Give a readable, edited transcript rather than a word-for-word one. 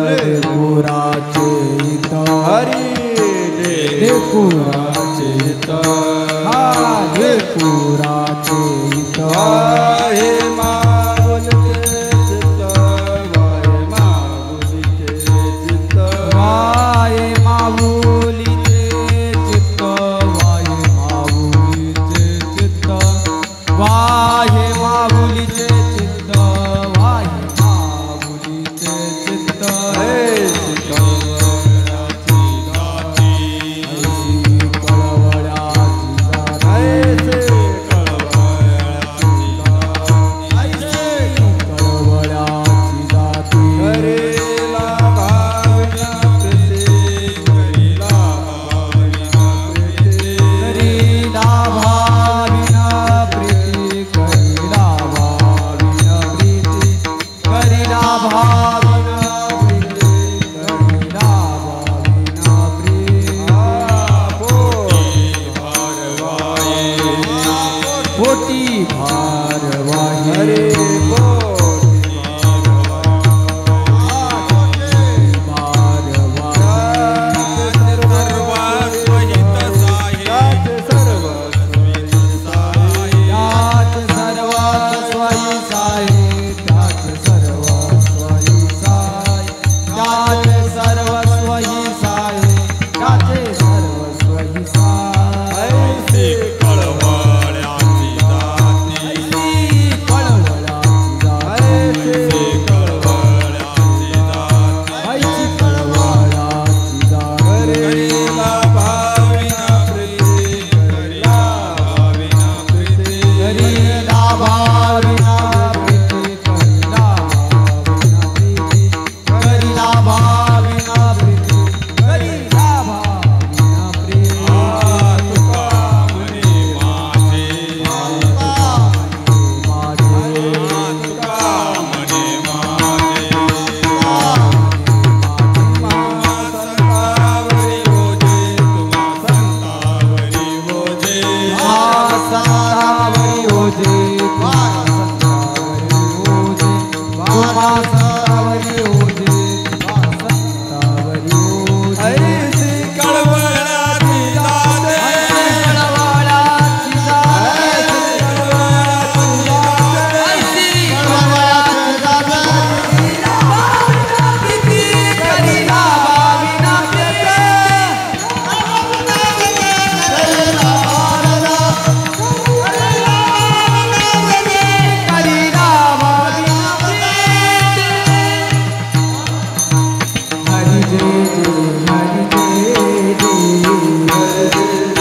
देवपुराचे इथ हरी देवपुराचे इथ हा देवपुराचे इथ हे माऊलीचे चित्त वाहे माऊलीचे चित्त वाहे माऊलीचे चित्त वाहे माऊलीचे चित्त वाहे माऊलीचे चित्त वाहे माऊलीचे चित्त हे कळवळ्याची दाती ऐसे कळवळ्याची दाती ऐसे कळवळ्याची दाती करेला भाविना प्रीती करेला भाविना प्रीती करीला भाविना प्रीती करीला भाविना प्रीती करीला भाविना प्रीती करीला भाविना प्रीती पोटी भारवाही हरे हरि जय जय हरि जय जय